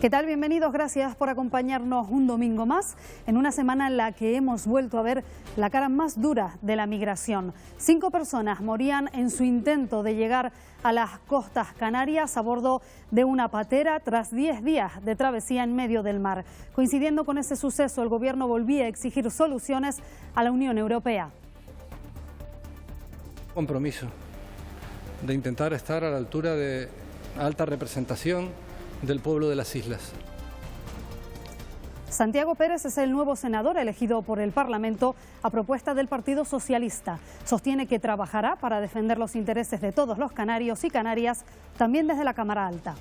¿Qué tal? Bienvenidos, gracias por acompañarnos un domingo más, en una semana en la que hemos vuelto a ver la cara más dura de la migración. 5 personas morían en su intento de llegar a las costas canarias a bordo de una patera tras 10 días de travesía en medio del mar. Coincidiendo con ese suceso, el gobierno volvía a exigir soluciones a la Unión Europea. Compromiso de intentar estar a la altura de alta representación del pueblo de las islas. Santiago Pérez es el nuevo senador elegido por el Parlamento a propuesta del Partido Socialista. Sostiene que trabajará para defender los intereses de todos los canarios y canarias, también desde la Cámara Alta.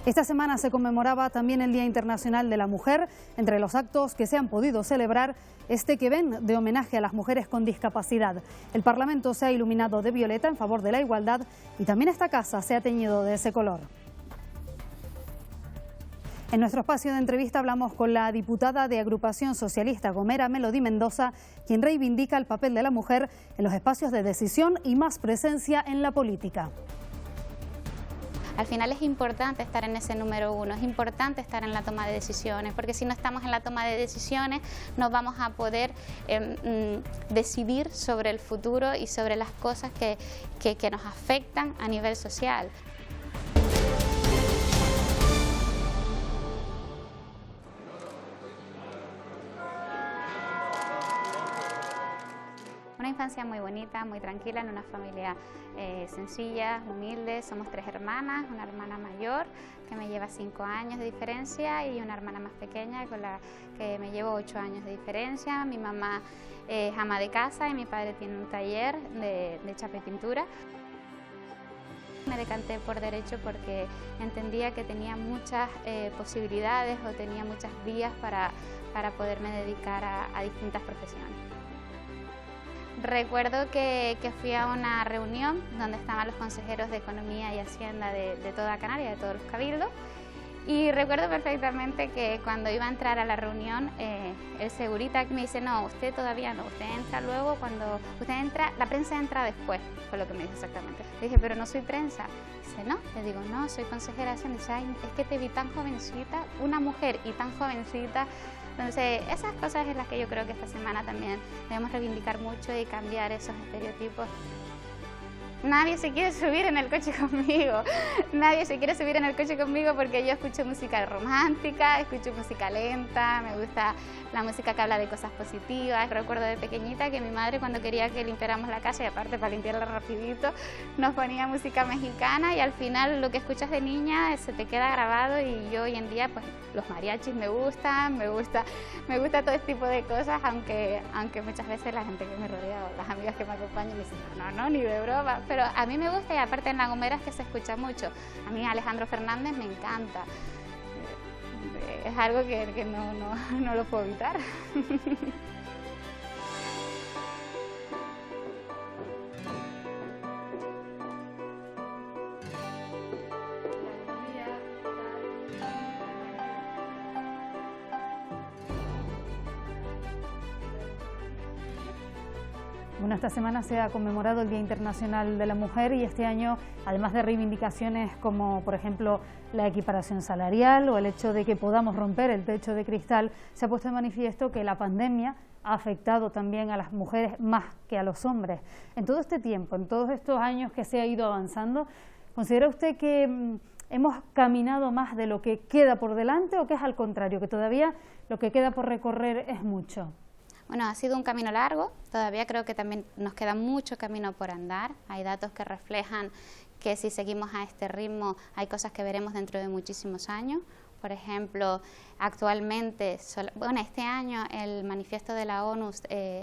Esta semana se conmemoraba también el Día Internacional de la Mujer. Entre los actos que se han podido celebrar, este que ven de homenaje a las mujeres con discapacidad. El Parlamento se ha iluminado de violeta en favor de la igualdad y también esta casa se ha teñido de ese color. En nuestro espacio de entrevista hablamos con la diputada de Agrupación Socialista Gomera, Melody Mendoza, quien reivindica el papel de la mujer en los espacios de decisión y más presencia en la política. Al final es importante estar en ese número 1, es importante estar en la toma de decisiones, porque si no estamos en la toma de decisiones no vamos a poder decidir sobre el futuro y sobre las cosas que nos afectan a nivel social. Una infancia muy bonita, muy tranquila, en una familia sencilla, humilde. Somos 3 hermanas, una hermana mayor que me lleva 5 años de diferencia y una hermana más pequeña con la que me llevo 8 años de diferencia. Mi mamá es ama de casa y mi padre tiene un taller de chapa y pintura. Me decanté por Derecho porque entendía que tenía muchas posibilidades o tenía muchas vías para poderme dedicar a distintas profesiones. Recuerdo que fui a una reunión donde estaban los consejeros de Economía y Hacienda de toda Canarias, de todos los cabildos, y recuerdo perfectamente que cuando iba a entrar a la reunión, el segurita me dice: no, usted todavía no, usted entra luego, cuando usted entra, la prensa entra después, fue lo que me dijo exactamente. Le dije: pero no soy prensa. Dice: no, le digo: no, soy consejera de Hacienda. Dice: ay, es que te vi tan jovencita, una mujer y tan jovencita. Entonces, esas cosas es las que yo creo que esta semana también debemos reivindicar mucho y cambiar esos estereotipos. Nadie se quiere subir en el coche conmigo, nadie se quiere subir en el coche conmigo porque yo escucho música romántica, escucho música lenta, me gusta la música que habla de cosas positivas. Recuerdo de pequeñita que mi madre, cuando quería que limpiáramos la casa, y aparte para limpiarla rapidito, nos ponía música mexicana, y al final lo que escuchas de niña se te queda grabado. Y yo hoy en día pues los mariachis me gusta todo este tipo de cosas, aunque muchas veces la gente que me rodea o las amigas que me acompañan me dicen: no, ni de broma. Pero a mí me gusta, y aparte en La Gomera es que se escucha mucho. A mí Alejandro Fernández me encanta. Es algo que no lo puedo evitar. Bueno, esta semana se ha conmemorado el Día Internacional de la Mujer y este año, además de reivindicaciones como, por ejemplo, la equiparación salarial o el hecho de que podamos romper el techo de cristal, se ha puesto de manifiesto que la pandemia ha afectado también a las mujeres más que a los hombres. En todo este tiempo, en todos estos años que se ha ido avanzando, ¿considera usted que hemos caminado más de lo que queda por delante o que es al contrario, que todavía lo que queda por recorrer es mucho? Bueno, ha sido un camino largo, todavía creo que también nos queda mucho camino por andar. Hay datos que reflejan que si seguimos a este ritmo hay cosas que veremos dentro de muchísimos años. Por ejemplo, actualmente, este año el manifiesto de la ONU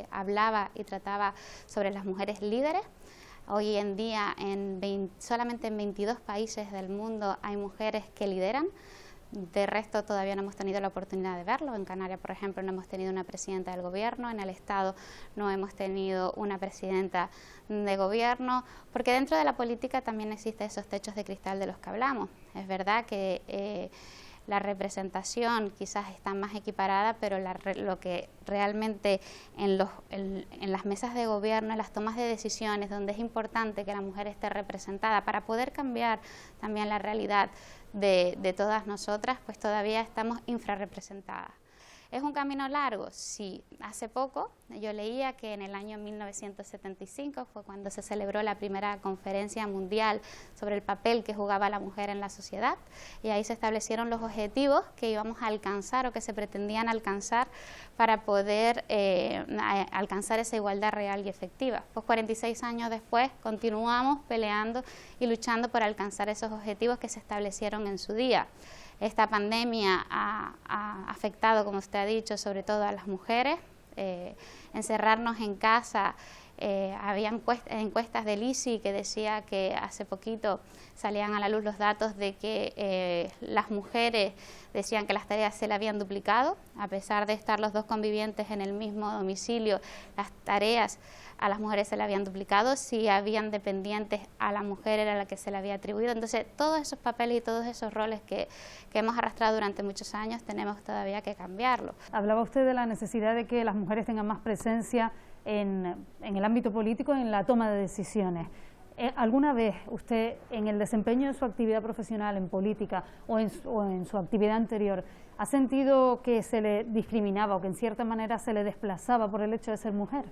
hablaba y trataba sobre las mujeres líderes. Hoy en día solamente en 22 países del mundo hay mujeres que lideran. De resto todavía no hemos tenido la oportunidad de verlo. En Canarias, por ejemplo, no hemos tenido una presidenta del gobierno, en el Estado no hemos tenido una presidenta de gobierno, porque dentro de la política también existen esos techos de cristal de los que hablamos. Es verdad que la representación quizás está más equiparada, pero lo que realmente en las mesas de gobierno, en las tomas de decisiones, donde es importante que la mujer esté representada para poder cambiar también la realidad de todas nosotras, pues todavía estamos infrarrepresentadas. ¿Es un camino largo? Sí. Hace poco yo leía que en el año 1975 fue cuando se celebró la primera conferencia mundial sobre el papel que jugaba la mujer en la sociedad, y ahí se establecieron los objetivos que íbamos a alcanzar o que se pretendían alcanzar para poder alcanzar esa igualdad real y efectiva. Pues 46 años después continuamos peleando y luchando por alcanzar esos objetivos que se establecieron en su día. Esta pandemia ha afectado, como usted ha dicho, sobre todo a las mujeres. Encerrarnos en casa, había encuestas del ISI que decía que hace poquito salían a la luz los datos de que las mujeres decían que las tareas se le habían duplicado, a pesar de estar los dos convivientes en el mismo domicilio, las tareas a las mujeres se le habían duplicado, si habían dependientes a la mujer era la que se le había atribuido. Entonces todos esos papeles y todos esos roles que hemos arrastrado durante muchos años tenemos todavía que cambiarlo. Hablaba usted de la necesidad de que las mujeres tengan más presencia en el ámbito político, en la toma de decisiones. ¿Alguna vez usted, en el desempeño de su actividad profesional en política o en su actividad anterior, ha sentido que se le discriminaba o que en cierta manera se le desplazaba por el hecho de ser mujer?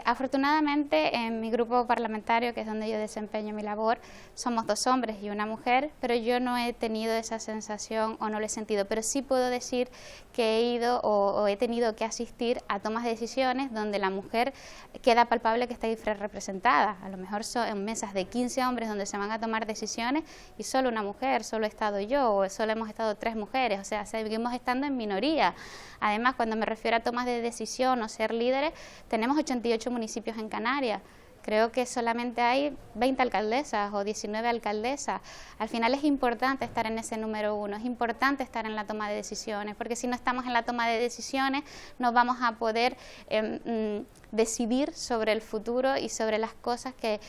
Afortunadamente en mi grupo parlamentario, que es donde yo desempeño mi labor, somos 2 hombres y una mujer, pero yo no he tenido esa sensación o no lo he sentido, pero sí puedo decir que he ido o he tenido que asistir a tomas de decisiones donde la mujer queda palpable que está infrarrepresentada. A lo mejor son en mesas de 15 hombres donde se van a tomar decisiones y solo una mujer, solo he estado yo o solo hemos estado 3 mujeres, o sea, seguimos estando en minoría. Además, cuando me refiero a tomas de decisión o ser líderes, tenemos 88 municipios en Canarias. Creo que solamente hay 20 alcaldesas o 19 alcaldesas. Al final es importante estar en ese número 1, es importante estar en la toma de decisiones, porque si no estamos en la toma de decisiones no vamos a poder decidir sobre el futuro y sobre las cosas que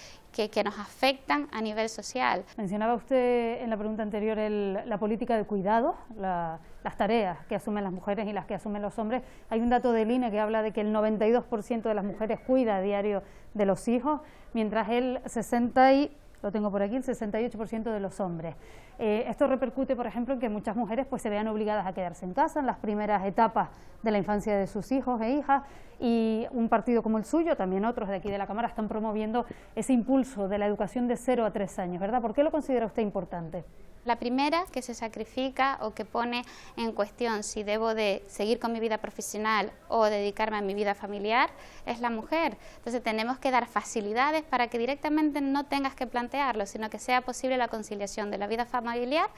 nos afectan a nivel social. Mencionaba usted en la pregunta anterior la política de cuidado, las tareas que asumen las mujeres y las que asumen los hombres. Hay un dato del INE que habla de que el 92% de las mujeres cuida a diario de los hijos, mientras el 68% de los hombres. Esto repercute, por ejemplo, en que muchas mujeres pues se vean obligadas a quedarse en casa en las primeras etapas de la infancia de sus hijos e hijas, y un partido como el suyo, también otros de aquí de la Cámara, están promoviendo ese impulso de la educación de 0 a 3 años, ¿verdad? ¿Por qué lo considera usted importante? La primera que se sacrifica o que pone en cuestión si debo de seguir con mi vida profesional o dedicarme a mi vida familiar es la mujer. Entonces tenemos que dar facilidades para que directamente no tengas que plantearlo, sino que sea posible la conciliación de la vida familiar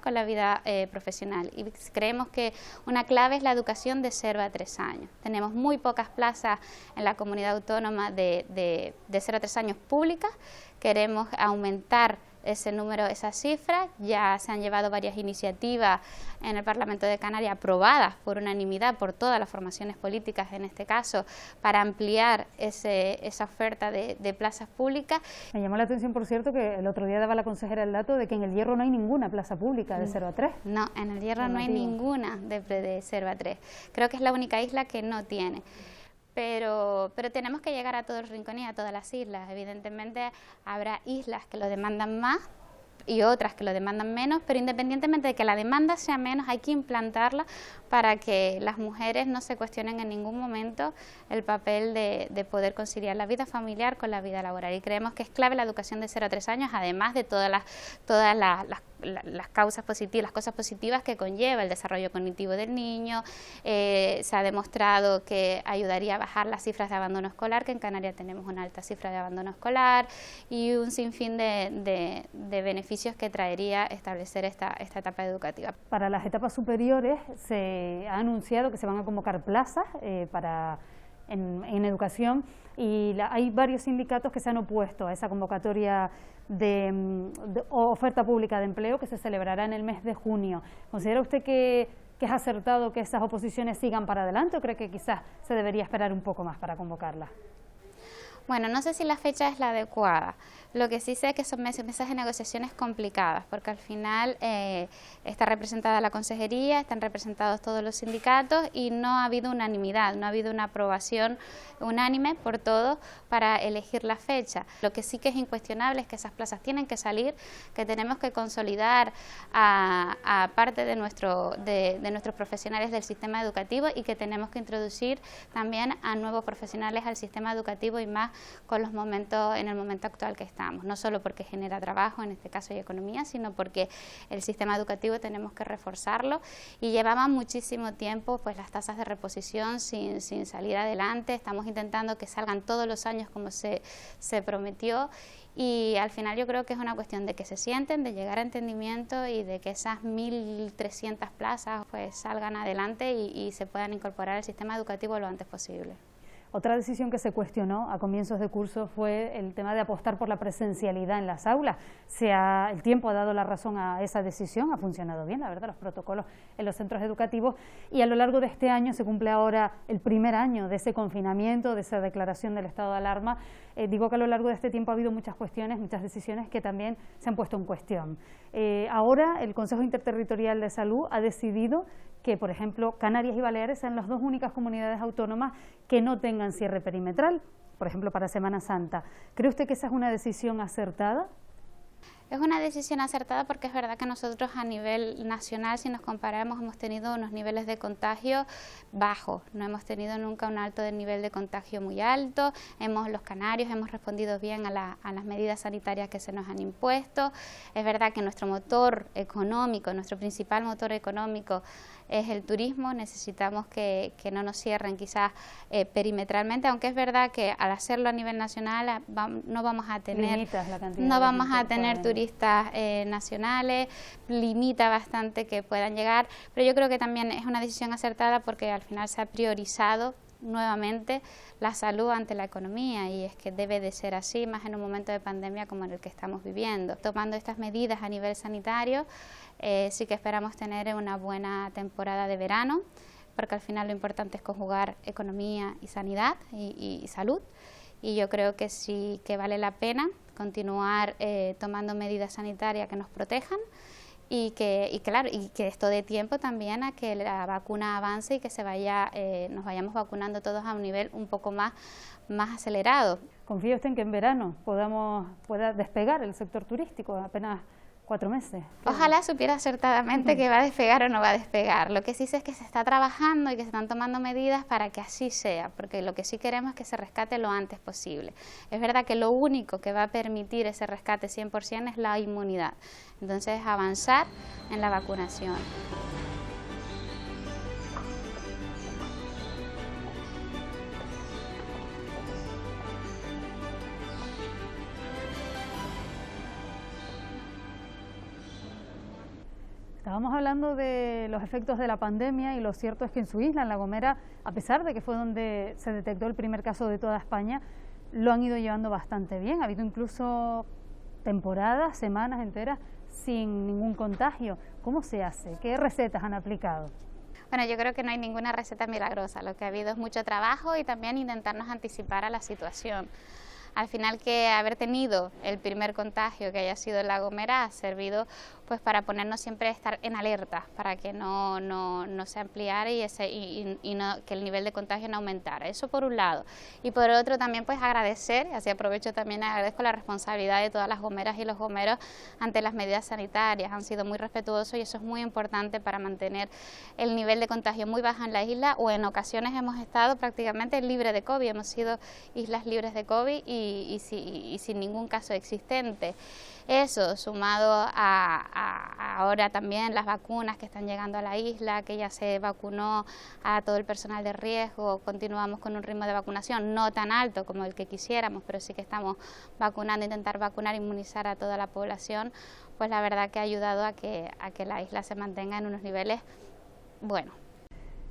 con la vida profesional. Y creemos que una clave es la educación de 0 a 3 años. Tenemos muy pocas plazas en la comunidad autónoma de 0 a 3 años públicas. Queremos aumentar ese número, esa cifra. Ya se han llevado varias iniciativas en el Parlamento de Canarias aprobadas por unanimidad por todas las formaciones políticas en este caso para ampliar esa oferta de plazas públicas. Me llamó la atención, por cierto, que el otro día daba la consejera el dato de que en El Hierro no hay ninguna plaza pública de 0 a 3. No, en El Hierro no hay ninguna de 0 a 3. Creo que es la única isla que no tiene. Pero tenemos que llegar a todo el rincón y a todas las islas. Evidentemente habrá islas que lo demandan más y otras que lo demandan menos, pero independientemente de que la demanda sea menos, hay que implantarla para que las mujeres no se cuestionen en ningún momento el papel de poder conciliar la vida familiar con la vida laboral. Y creemos que es clave la educación de 0 a 3 años, además de todas las causas positivas, las cosas positivas que conlleva el desarrollo cognitivo del niño. Se ha demostrado que ayudaría a bajar las cifras de abandono escolar, que en Canarias tenemos una alta cifra de abandono escolar, y un sinfín de beneficios que traería establecer esta etapa educativa. Para las etapas superiores se ha anunciado que se van a convocar plazas en educación, y hay varios sindicatos que se han opuesto a esa convocatoria de oferta pública de empleo que se celebrará en el mes de junio. ¿Considera usted que es acertado que esas oposiciones sigan para adelante o cree que quizás se debería esperar un poco más para convocarlas? Bueno, no sé si la fecha es la adecuada, Lo que sí sé es que son meses de negociaciones complicadas, porque al final está representada la consejería, están representados todos los sindicatos y no ha habido unanimidad, no ha habido una aprobación unánime por todos para elegir la fecha. Lo que sí que es incuestionable es que esas plazas tienen que salir, que tenemos que consolidar a parte de nuestros profesionales del sistema educativo y que tenemos que introducir también a nuevos profesionales al sistema educativo y más con en el momento actual que estamos. No solo porque genera trabajo, en este caso y economía, sino porque el sistema educativo tenemos que reforzarlo y llevaban muchísimo tiempo pues las tasas de reposición sin salir adelante. Estamos intentando que salgan todos los años como se prometió y al final yo creo que es una cuestión de que se sienten, de llegar a entendimiento y de que esas 1.300 plazas pues salgan adelante y se puedan incorporar al sistema educativo lo antes posible. Otra decisión que se cuestionó a comienzos de curso fue el tema de apostar por la presencialidad en las aulas. El tiempo ha dado la razón a esa decisión, ha funcionado bien, la verdad, los protocolos en los centros educativos y a lo largo de este año se cumple ahora el primer año de ese confinamiento, de esa declaración del estado de alarma. Digo que a lo largo de este tiempo ha habido muchas cuestiones, muchas decisiones que también se han puesto en cuestión. Ahora el Consejo Interterritorial de Salud ha decidido que, por ejemplo, Canarias y Baleares sean las dos únicas comunidades autónomas que no tengan cierre perimetral, por ejemplo, para Semana Santa. ¿Cree usted que esa es una decisión acertada? Es una decisión acertada porque es verdad que nosotros a nivel nacional, si nos comparamos, hemos tenido unos niveles de contagio bajos, no hemos tenido nunca un alto nivel de contagio muy alto, los canarios hemos respondido bien a las medidas sanitarias que se nos han impuesto. Es verdad que nuestro motor económico, nuestro principal motor económico es el turismo, necesitamos que no nos cierren quizás perimetralmente, aunque es verdad que al hacerlo a nivel nacional no vamos a tener turistas nacionales, limita bastante que puedan llegar, pero yo creo que también es una decisión acertada porque al final se ha priorizado nuevamente la salud ante la economía y es que debe de ser así, más en un momento de pandemia como en el que estamos viviendo. Tomando estas medidas a nivel sanitario, sí que esperamos tener una buena temporada de verano, porque al final lo importante es conjugar economía y sanidad y salud, y yo creo que sí que vale la pena continuar tomando medidas sanitarias que nos protejan y que esto dé tiempo también a que la vacuna avance y que nos vayamos vacunando todos a un nivel un poco más acelerado. ¿Confía usted en que en verano pueda despegar el sector turístico? Apenas 4 meses. Ojalá supiera acertadamente que va a despegar o no va a despegar. Lo que sí sé es que se está trabajando y que se están tomando medidas para que así sea, porque lo que sí queremos es que se rescate lo antes posible. Es verdad que lo único que va a permitir ese rescate 100% es la inmunidad. Entonces, avanzar en la vacunación. Estábamos hablando de los efectos de la pandemia y lo cierto es que en su isla, en La Gomera, a pesar de que fue donde se detectó el primer caso de toda España, lo han ido llevando bastante bien. Ha habido incluso temporadas, semanas enteras sin ningún contagio. ¿Cómo se hace? ¿Qué recetas han aplicado? Bueno, yo creo que no hay ninguna receta milagrosa. Lo que ha habido es mucho trabajo y también intentarnos anticipar a la situación. Al final, que haber tenido el primer contagio que haya sido en La Gomera ha servido pues para ponernos siempre a estar en alerta, para que no se ampliara y que el nivel de contagio no aumentara. Eso por un lado. Y por otro también pues agradecer, así aprovecho también, agradezco la responsabilidad de todas las gomeras y los gomeros ante las medidas sanitarias. Han sido muy respetuosos y eso es muy importante para mantener el nivel de contagio muy bajo en la isla, o en ocasiones hemos estado prácticamente libres de COVID, hemos sido islas libres de COVID y sin ningún caso existente. Eso, sumado a ahora también las vacunas que están llegando a la isla, que ya se vacunó a todo el personal de riesgo, continuamos con un ritmo de vacunación no tan alto como el que quisiéramos, pero sí que estamos vacunando, intentar vacunar, inmunizar a toda la población, pues la verdad que ha ayudado a que la isla se mantenga en unos niveles buenos.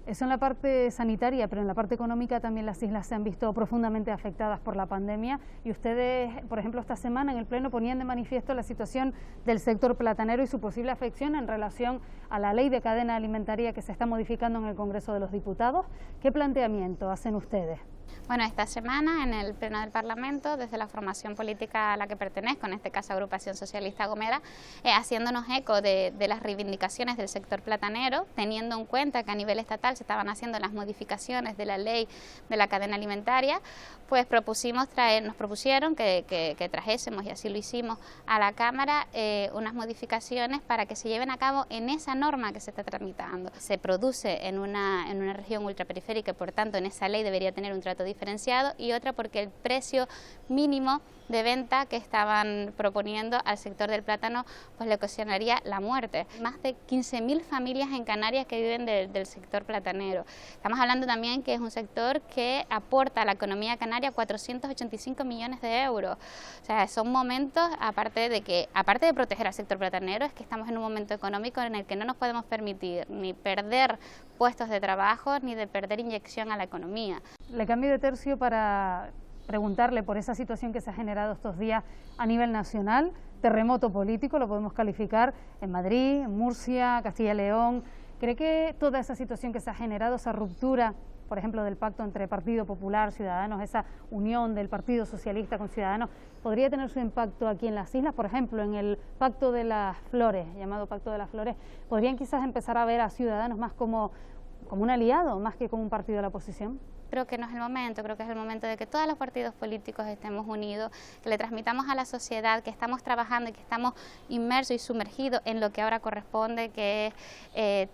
Eso en la parte sanitaria, pero en la parte económica también las islas se han visto profundamente afectadas por la pandemia y ustedes, por ejemplo, esta semana en el Pleno ponían de manifiesto la situación del sector platanero y su posible afección en relación a la ley de cadena alimentaria que se está modificando en el Congreso de los Diputados. ¿Qué planteamiento hacen ustedes? Bueno, esta semana en el Pleno del Parlamento, desde la formación política a la que pertenezco, en este caso Agrupación Socialista Gomera, haciéndonos eco de las reivindicaciones del sector platanero, teniendo en cuenta que a nivel estatal se estaban haciendo las modificaciones de la ley de la cadena alimentaria, pues nos propusieron que trajésemos, y así lo hicimos, a la Cámara unas modificaciones para que se lleven a cabo en esa norma que se está tramitando. Se produce en una región ultraperiférica y por tanto en esa ley debería tener un trato diferenciado, y otra porque el precio mínimo de venta que estaban proponiendo al sector del plátano pues le ocasionaría la muerte. Más de 15.000 familias en Canarias que viven del sector platanero. Estamos hablando también que es un sector que aporta a la economía canaria 485 millones de euros. O sea, son momentos, aparte de proteger al sector platanero, es que estamos en un momento económico en el que no nos podemos permitir ni perder puestos de trabajo ni de perder inyección a la economía. Le cambio de tercio para preguntarle por esa situación que se ha generado estos días a nivel nacional, terremoto político, lo podemos calificar, en Madrid, en Murcia, Castilla y León. ¿Cree que toda esa situación que se ha generado, esa ruptura, por ejemplo, del pacto entre Partido Popular, Ciudadanos, esa unión del Partido Socialista con Ciudadanos, podría tener su impacto aquí en las islas? Por ejemplo, en el Pacto de las Flores, llamado Pacto de las Flores, ¿podrían quizás empezar a ver a Ciudadanos más como un aliado, más que como un partido de la oposición? Creo que no es el momento, creo que es el momento de que todos los partidos políticos estemos unidos, que le transmitamos a la sociedad que estamos trabajando y que estamos inmersos y sumergidos en lo que ahora corresponde, que es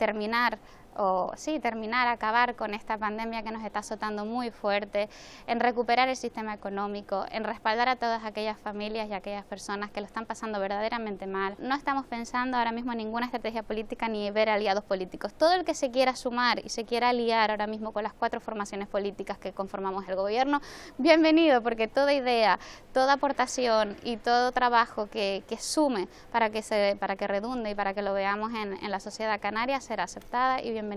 acabar con esta pandemia que nos está azotando muy fuerte, en recuperar el sistema económico, en respaldar a todas aquellas familias y aquellas personas que lo están pasando verdaderamente mal. No estamos pensando ahora mismo en ninguna estrategia política ni ver aliados políticos. Todo el que se quiera sumar y se quiera aliar ahora mismo con las 4 formaciones políticas que conformamos el gobierno, bienvenido, porque toda idea, toda aportación y todo trabajo que sume para que redunde y para que lo veamos en la sociedad canaria será aceptada y bienvenida.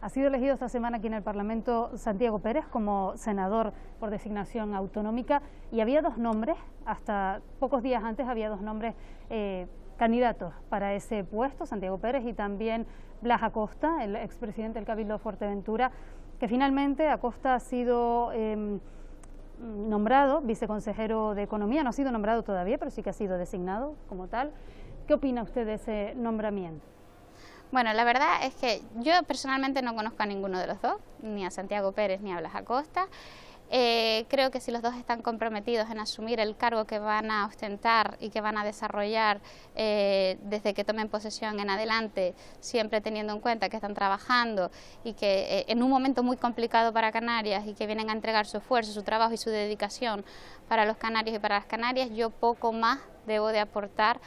Ha sido elegido esta semana aquí en el Parlamento Santiago Pérez como senador por designación autonómica, y había 2 nombres, hasta pocos días antes había 2 nombres candidatos para ese puesto, Santiago Pérez y también Blas Acosta, el expresidente del Cabildo de Fuerteventura, que finalmente Acosta ha sido nombrado viceconsejero de Economía, no ha sido nombrado todavía, pero sí que ha sido designado como tal. ¿Qué opina usted de ese nombramiento? Bueno, la verdad es que yo personalmente no conozco a ninguno de los dos, ni a Santiago Pérez ni a Blas Acosta. Creo que si los dos están comprometidos en asumir el cargo que van a ostentar y que van a desarrollar desde que tomen posesión en adelante, siempre teniendo en cuenta que están trabajando y que en un momento muy complicado para Canarias y que vienen a entregar su esfuerzo, su trabajo y su dedicación para los canarios y para las canarias, yo poco más debo de aportar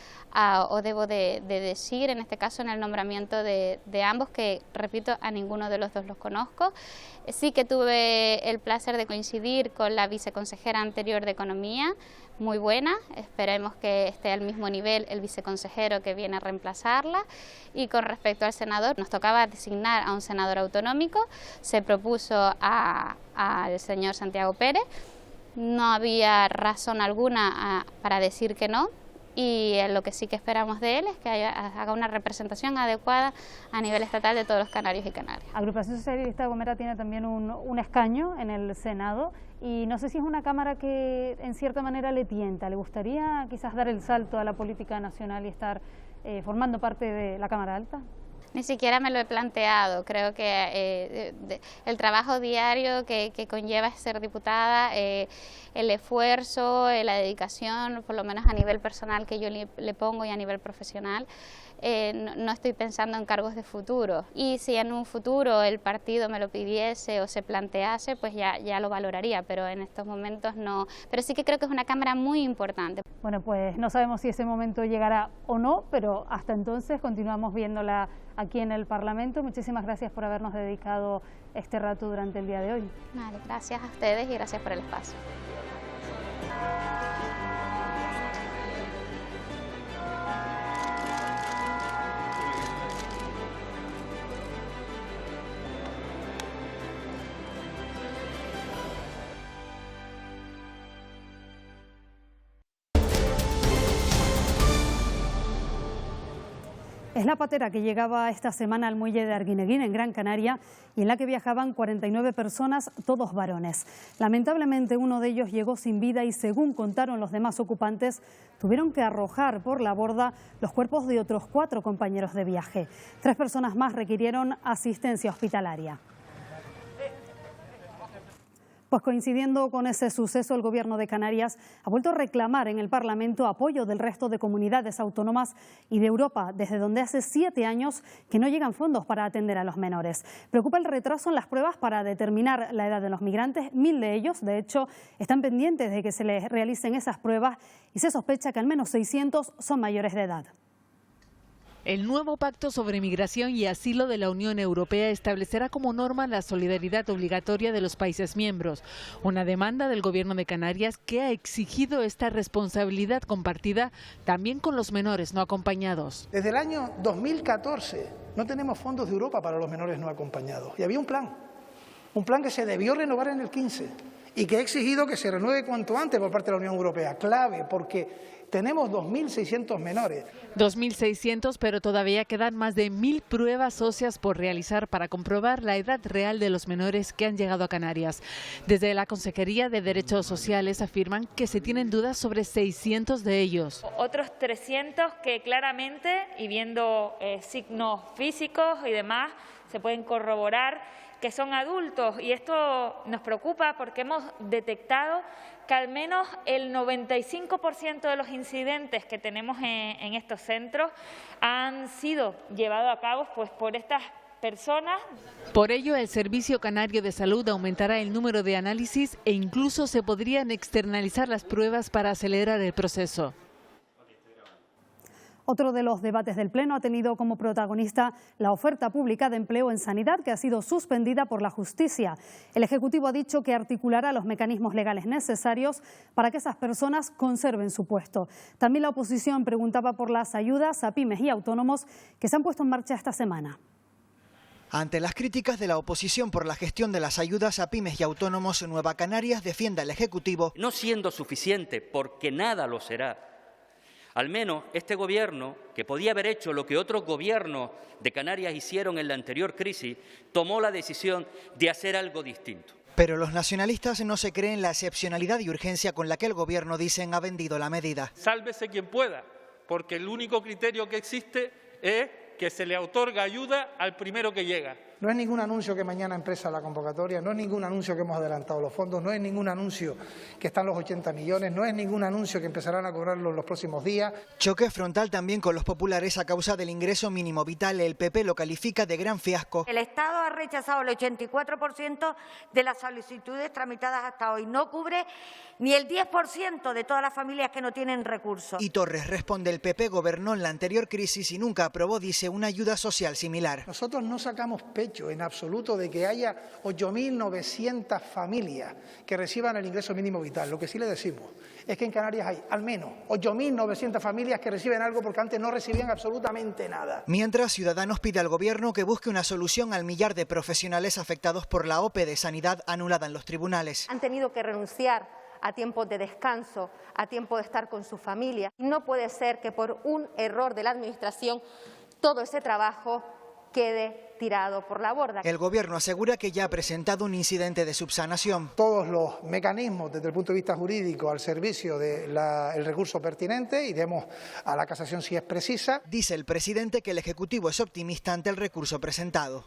o debo de decir, en este caso en el nombramiento de ambos, que repito, a ninguno de los dos los conozco. Sí que tuve el placer de coincidir con la viceconsejera anterior de Economía, muy buena, esperemos que esté al mismo nivel el viceconsejero que viene a reemplazarla. Y con respecto al senador, nos tocaba designar a un senador autonómico, se propuso al señor Santiago Pérez. No había razón alguna para decir que no, y lo que sí que esperamos de él es que haga una representación adecuada a nivel estatal de todos los canarios y canarias. Agrupación Socialista Gomera tiene también un escaño en el Senado, y no sé si es una Cámara que en cierta manera le tienta. ¿Le gustaría quizás dar el salto a la política nacional y estar formando parte de la Cámara Alta? Ni siquiera me lo he planteado. Creo que el trabajo diario que conlleva ser diputada, el esfuerzo, la dedicación, por lo menos a nivel personal que yo le pongo y a nivel profesional, no estoy pensando en cargos de futuro. Y si en un futuro el partido me lo pidiese o se plantease, pues ya lo valoraría, pero en estos momentos no. Pero sí que creo que es una Cámara muy importante. Bueno, pues no sabemos si ese momento llegará o no, pero hasta entonces continuamos viéndola aquí en el Parlamento. Muchísimas gracias por habernos dedicado este rato durante el día de hoy. Vale, gracias a ustedes y gracias por el espacio. Es la patera que llegaba esta semana al muelle de Arguineguín, en Gran Canaria, y en la que viajaban 49 personas, todos varones. Lamentablemente uno de ellos llegó sin vida y, según contaron los demás ocupantes, tuvieron que arrojar por la borda los cuerpos de otros 4 compañeros de viaje. 3 personas más requirieron asistencia hospitalaria. Pues coincidiendo con ese suceso, el Gobierno de Canarias ha vuelto a reclamar en el Parlamento apoyo del resto de comunidades autónomas y de Europa, desde donde hace 7 años que no llegan fondos para atender a los menores. Preocupa el retraso en las pruebas para determinar la edad de los migrantes. 1000 de ellos, de hecho, están pendientes de que se les realicen esas pruebas y se sospecha que al menos 600 son mayores de edad. El nuevo Pacto sobre Migración y Asilo de la Unión Europea establecerá como norma la solidaridad obligatoria de los países miembros, una demanda del Gobierno de Canarias que ha exigido esta responsabilidad compartida también con los menores no acompañados. Desde el año 2014 no tenemos fondos de Europa para los menores no acompañados y había un plan que se debió renovar en el 15 y que ha exigido que se renueve cuanto antes por parte de la Unión Europea, clave porque tenemos 2.600 menores. 2.600, pero todavía quedan más de 1.000 pruebas óseas por realizar para comprobar la edad real de los menores que han llegado a Canarias. Desde la Consejería de Derechos Sociales afirman que se tienen dudas sobre 600 de ellos. Otros 300 que claramente, y viendo signos físicos y demás, se pueden corroborar que son adultos, y esto nos preocupa porque hemos detectado que al menos el 95% de los incidentes que tenemos en estos centros han sido llevados a cabo por estas personas. Por ello, el Servicio Canario de Salud aumentará el número de análisis e incluso se podrían externalizar las pruebas para acelerar el proceso. Otro de los debates del Pleno ha tenido como protagonista la oferta pública de empleo en sanidad, que ha sido suspendida por la justicia. El Ejecutivo ha dicho que articulará los mecanismos legales necesarios para que esas personas conserven su puesto. También la oposición preguntaba por las ayudas a pymes y autónomos que se han puesto en marcha esta semana. Ante las críticas de la oposición por la gestión de las ayudas a pymes y autónomos, Nueva Canarias defiende al Ejecutivo. No siendo suficiente, porque nada lo será. Al menos este Gobierno, que podía haber hecho lo que otros gobiernos de Canarias hicieron en la anterior crisis, tomó la decisión de hacer algo distinto. Pero los nacionalistas no se creen la excepcionalidad y urgencia con la que el Gobierno, dicen, ha vendido la medida. Sálvese quien pueda, porque el único criterio que existe es que se le otorga ayuda al primero que llega. No es ningún anuncio que mañana empieza la convocatoria, no es ningún anuncio que hemos adelantado los fondos, no es ningún anuncio que están los 80 millones, no es ningún anuncio que empezarán a cobrarlo en los próximos días. Choque frontal también con los populares a causa del ingreso mínimo vital. El PP lo califica de gran fiasco. El Estado ha rechazado el 84% de las solicitudes tramitadas hasta hoy. No cubre ni el 10% de todas las familias que no tienen recursos. Y Torres responde: el PP gobernó en la anterior crisis y nunca aprobó, dice, una ayuda social similar. Nosotros no sacamos pecho en absoluto de que haya 8.900 familias que reciban el ingreso mínimo vital. Lo que sí le decimos es que en Canarias hay al menos 8.900 familias que reciben algo porque antes no recibían absolutamente nada. Mientras, Ciudadanos pide al Gobierno que busque una solución al millar de profesionales afectados por la OPE de sanidad anulada en los tribunales. Han tenido que renunciar a tiempo de descanso, a tiempo de estar con su familia. No puede ser que por un error de la Administración todo ese trabajo quede tirado por la borda. El Gobierno asegura que ya ha presentado un incidente de subsanación. Todos los mecanismos desde el punto de vista jurídico al servicio del recurso pertinente, iremos a la casación si es precisa. Dice el presidente que el Ejecutivo es optimista ante el recurso presentado.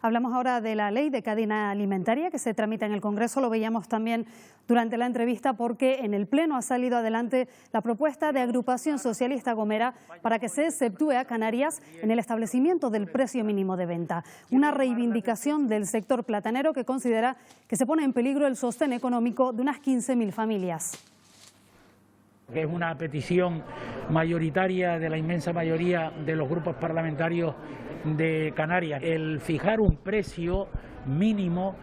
Hablamos ahora de la ley de cadena alimentaria que se tramita en el Congreso. Lo veíamos también durante la entrevista porque en el Pleno ha salido adelante la propuesta de Agrupación Socialista Gomera para que se exceptúe a Canarias en el establecimiento del precio mínimo de venta. Una reivindicación del sector platanero que considera que se pone en peligro el sostén económico de unas 15.000 familias. Que es una petición mayoritaria de la inmensa mayoría de los grupos parlamentarios de Canarias. El fijar un precio mínimo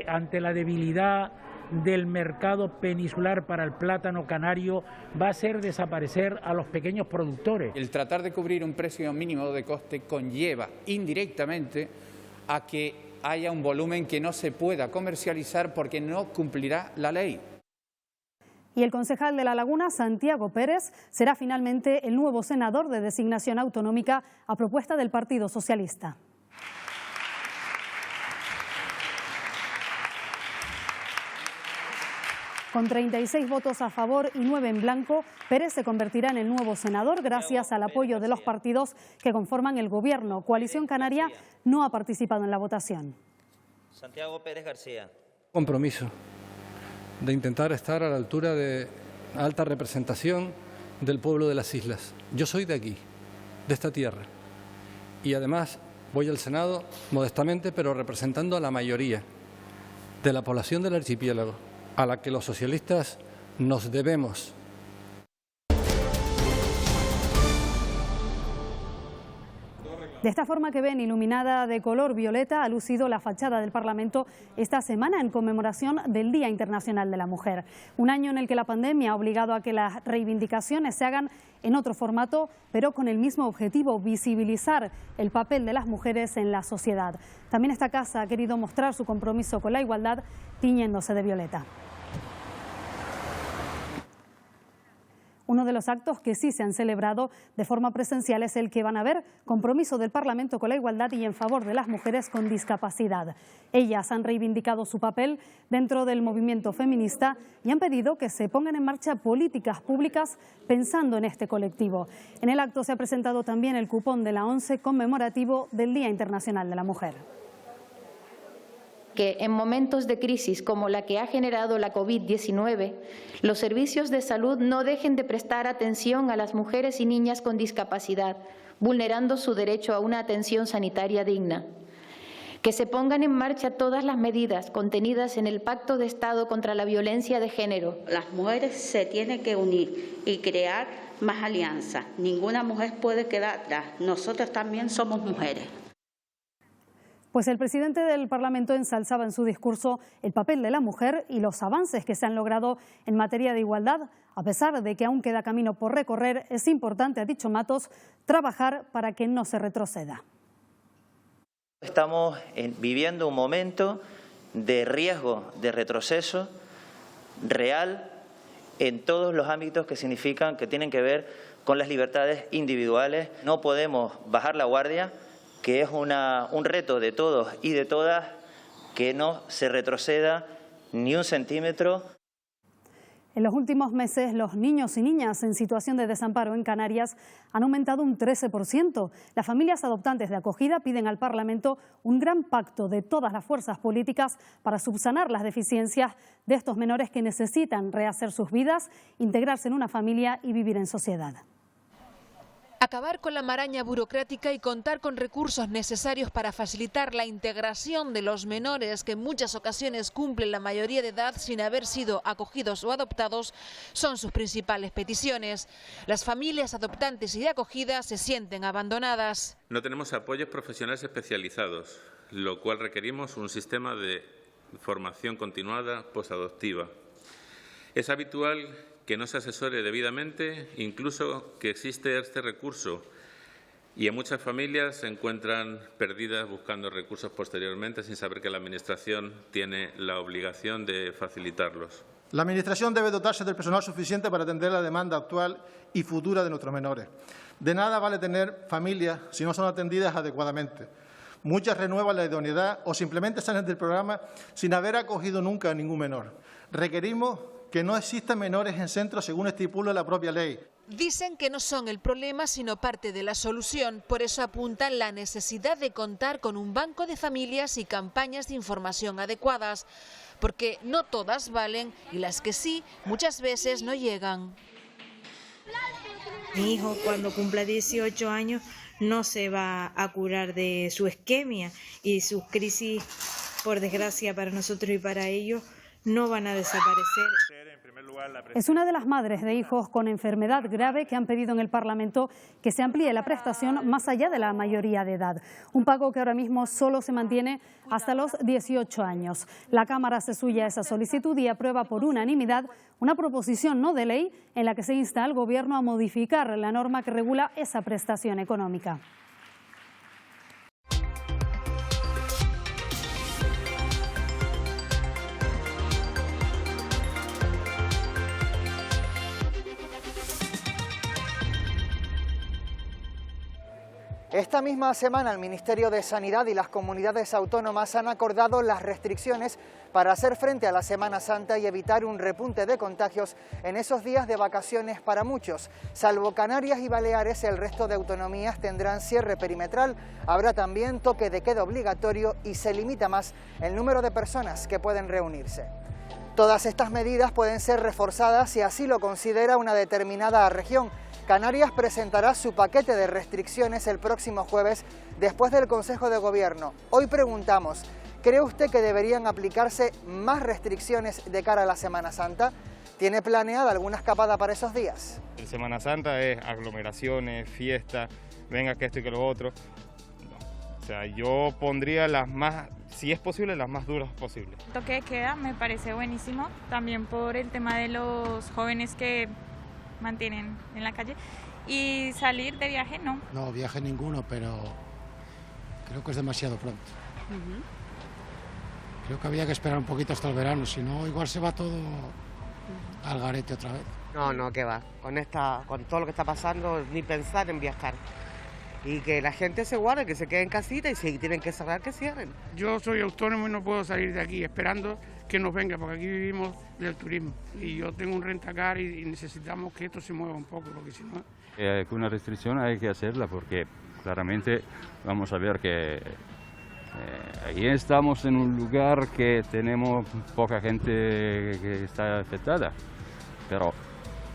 ante la debilidad del mercado peninsular para el plátano canario va a hacer desaparecer a los pequeños productores. El tratar de cubrir un precio mínimo de coste conlleva indirectamente a que haya un volumen que no se pueda comercializar porque no cumplirá la ley. Y el concejal de La Laguna, Santiago Pérez, será finalmente el nuevo senador de designación autonómica a propuesta del Partido Socialista. Con 36 votos a favor y 9 en blanco, Pérez se convertirá en el nuevo senador gracias al apoyo de los partidos que conforman el Gobierno. Coalición Canaria no ha participado en la votación. Santiago Pérez García. Compromiso de intentar estar a la altura de alta representación del pueblo de las islas. Yo soy de aquí, de esta tierra, y además voy al Senado modestamente, pero representando a la mayoría de la población del archipiélago, a la que los socialistas nos debemos. De esta forma que ven, iluminada de color violeta, ha lucido la fachada del Parlamento esta semana en conmemoración del Día Internacional de la Mujer. Un año en el que la pandemia ha obligado a que las reivindicaciones se hagan en otro formato, pero con el mismo objetivo: visibilizar el papel de las mujeres en la sociedad. También esta casa ha querido mostrar su compromiso con la igualdad, tiñéndose de violeta. Uno de los actos que sí se han celebrado de forma presencial es el que van a ver: compromiso del Parlamento con la igualdad y en favor de las mujeres con discapacidad. Ellas han reivindicado su papel dentro del movimiento feminista y han pedido que se pongan en marcha políticas públicas pensando en este colectivo. En el acto se ha presentado también el cupón de la ONCE conmemorativo del Día Internacional de la Mujer. Que en momentos de crisis como la que ha generado la COVID-19, los servicios de salud no dejen de prestar atención a las mujeres y niñas con discapacidad, vulnerando su derecho a una atención sanitaria digna. Que se pongan en marcha todas las medidas contenidas en el Pacto de Estado contra la Violencia de Género. Las mujeres se tienen que unir y crear más alianzas. Ninguna mujer puede quedar atrás. Nosotros también somos mujeres. Pues el presidente del Parlamento ensalzaba en su discurso el papel de la mujer y los avances que se han logrado en materia de igualdad. A pesar de que aún queda camino por recorrer, es importante, ha dicho Matos, trabajar para que no se retroceda. Estamos viviendo un momento de riesgo de retroceso real en todos los ámbitos que significan, que tienen que ver con las libertades individuales. No podemos bajar la guardia, que es un reto de todos y de todas, que no se retroceda ni un centímetro. En los últimos meses, los niños y niñas en situación de desamparo en Canarias han aumentado un 13%. Las familias adoptantes de acogida piden al Parlamento un gran pacto de todas las fuerzas políticas para subsanar las deficiencias de estos menores que necesitan rehacer sus vidas, integrarse en una familia y vivir en sociedad. Acabar con la maraña burocrática y contar con recursos necesarios para facilitar la integración de los menores que en muchas ocasiones cumplen la mayoría de edad sin haber sido acogidos o adoptados son sus principales peticiones. Las familias adoptantes y de acogida se sienten abandonadas. No tenemos apoyos profesionales especializados, lo cual requerimos un sistema de formación continuada posadoptiva. Es habitual que no se asesore debidamente, incluso que existe este recurso, y en muchas familias se encuentran perdidas buscando recursos posteriormente sin saber que la Administración tiene la obligación de facilitarlos. La Administración debe dotarse del personal suficiente para atender la demanda actual y futura de nuestros menores. De nada vale tener familias si no son atendidas adecuadamente. Muchas renuevan la idoneidad o simplemente salen del programa sin haber acogido nunca a ningún menor. Requerimos que no existan menores en centros según estipula la propia ley. Dicen que no son el problema, sino parte de la solución. Por eso apuntan la necesidad de contar con un banco de familias y campañas de información adecuadas, porque no todas valen y las que sí, muchas veces no llegan. Mi hijo, cuando cumpla 18 años, no se va a curar de su isquemia y sus crisis, por desgracia para nosotros y para ellos, no van a desaparecer. Es una de las madres de hijos con enfermedad grave que han pedido en el Parlamento que se amplíe la prestación más allá de la mayoría de edad. Un pago que ahora mismo solo se mantiene hasta los 18 años. La Cámara se suya esa solicitud y aprueba por unanimidad una proposición no de ley en la que se insta al Gobierno a modificar la norma que regula esa prestación económica. Esta misma semana el Ministerio de Sanidad y las comunidades autónomas han acordado las restricciones para hacer frente a la Semana Santa y evitar un repunte de contagios en esos días de vacaciones para muchos. Salvo Canarias y Baleares, el resto de autonomías tendrán cierre perimetral, habrá también toque de queda obligatorio y se limita más el número de personas que pueden reunirse. Todas estas medidas pueden ser reforzadas si así lo considera una determinada región. Canarias presentará su paquete de restricciones el próximo jueves después del Consejo de Gobierno. Hoy preguntamos, ¿cree usted que deberían aplicarse más restricciones de cara a la Semana Santa? ¿Tiene planeada alguna escapada para esos días? En Semana Santa es aglomeraciones, fiestas, venga que esto y que lo otro. No. O sea, yo pondría las más, si es posible, las más duras posibles. El toque de queda me parece buenísimo, también por el tema de los jóvenes que mantienen en la calle, y salir de viaje no. No, viaje ninguno, pero creo que es demasiado pronto. Creo que había que esperar un poquito hasta el verano, si no igual se va todo al garete otra vez. No, que va, con todo lo que está pasando, ni pensar en viajar. Y que la gente se guarde, que se quede en casita, y si tienen que cerrar, que cierren. Yo soy autónomo y no puedo salir de aquí, esperando que nos venga, porque aquí vivimos del turismo. Y yo tengo un rentacar y necesitamos que esto se mueva un poco, porque si no... Una restricción hay que hacerla, porque claramente vamos a ver que ahí estamos en un lugar que tenemos poca gente que está afectada, pero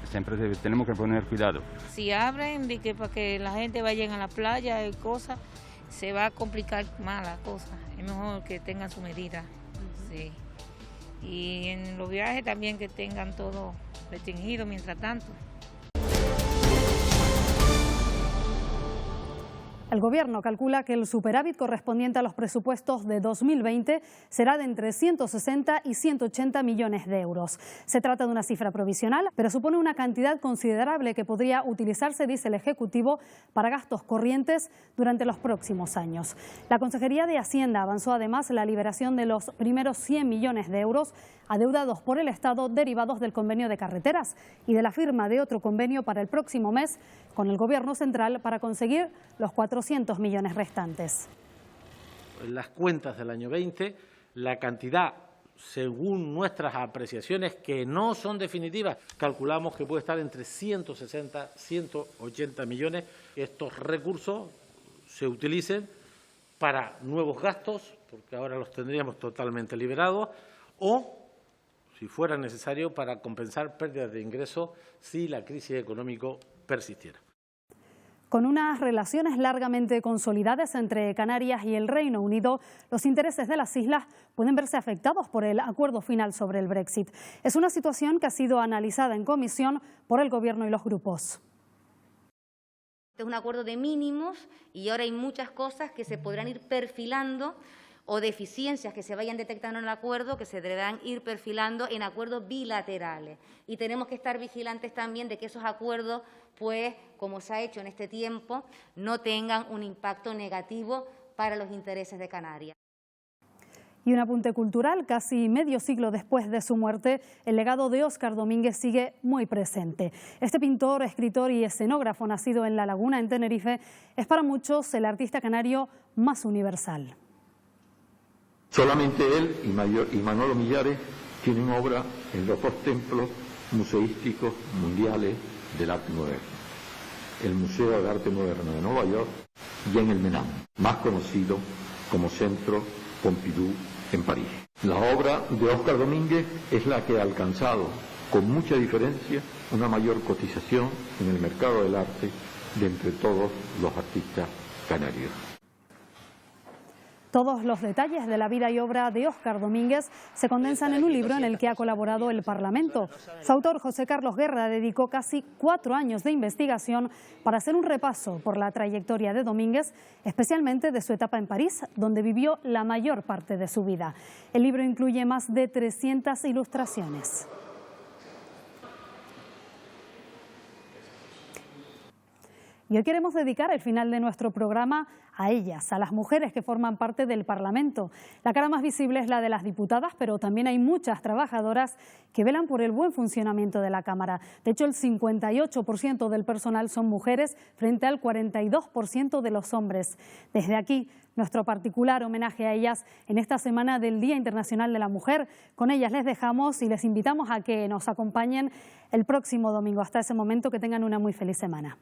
siempre tenemos que poner cuidado. Si abren para que la gente vaya a la playa y cosas, se va a complicar más la cosa. Es mejor que tengan su medida. Sí. Y en los viajes también que tengan todo restringido mientras tanto. El Gobierno calcula que el superávit correspondiente a los presupuestos de 2020 será de entre 160 y 180 millones de euros. Se trata de una cifra provisional, pero supone una cantidad considerable que podría utilizarse, dice el Ejecutivo, para gastos corrientes durante los próximos años. La Consejería de Hacienda avanzó además la liberación de los primeros 100 millones de euros adeudados por el Estado derivados del convenio de carreteras y de la firma de otro convenio para el próximo mes con el Gobierno central para conseguir los 400 millones restantes. En las cuentas del año 20, la cantidad, según nuestras apreciaciones, que no son definitivas, calculamos que puede estar entre 160 y 180 millones. Estos recursos se utilicen para nuevos gastos, porque ahora los tendríamos totalmente liberados, o, si fuera necesario, para compensar pérdidas de ingresos si la crisis económica persistiera. Con unas relaciones largamente consolidadas entre Canarias y el Reino Unido, los intereses de las islas pueden verse afectados por el acuerdo final sobre el Brexit. Es una situación que ha sido analizada en comisión por el Gobierno y los grupos. Es un acuerdo de mínimos y ahora hay muchas cosas que se podrán ir perfilando o deficiencias que se vayan detectando en el acuerdo que se deberán ir perfilando en acuerdos bilaterales. Y tenemos que estar vigilantes también de que esos acuerdos, pues, como se ha hecho en este tiempo, no tengan un impacto negativo para los intereses de Canarias. Y un apunte cultural, casi medio siglo después de su muerte, el legado de Óscar Domínguez sigue muy presente. Este pintor, escritor y escenógrafo nacido en La Laguna, en Tenerife, es para muchos el artista canario más universal. Solamente él y Manolo Millares tienen obra en los dos templos museísticos mundiales del arte moderno, el Museo de Arte Moderno de Nueva York y en el Menam, más conocido como Centro Pompidou en París. La obra de Óscar Domínguez es la que ha alcanzado, con mucha diferencia, una mayor cotización en el mercado del arte de entre todos los artistas canarios. Todos los detalles de la vida y obra de Óscar Domínguez se condensan en un libro en el que ha colaborado el Parlamento. Su autor, José Carlos Guerra, dedicó casi 4 años de investigación para hacer un repaso por la trayectoria de Domínguez, especialmente de su etapa en París, donde vivió la mayor parte de su vida. El libro incluye más de 300 ilustraciones. Y hoy queremos dedicar el final de nuestro programa a ellas, a las mujeres que forman parte del Parlamento. La cara más visible es la de las diputadas, pero también hay muchas trabajadoras que velan por el buen funcionamiento de la Cámara. De hecho, el 58% del personal son mujeres frente al 42% de los hombres. Desde aquí, nuestro particular homenaje a ellas en esta semana del Día Internacional de la Mujer. Con ellas les dejamos y les invitamos a que nos acompañen el próximo domingo. Hasta ese momento, que tengan una muy feliz semana.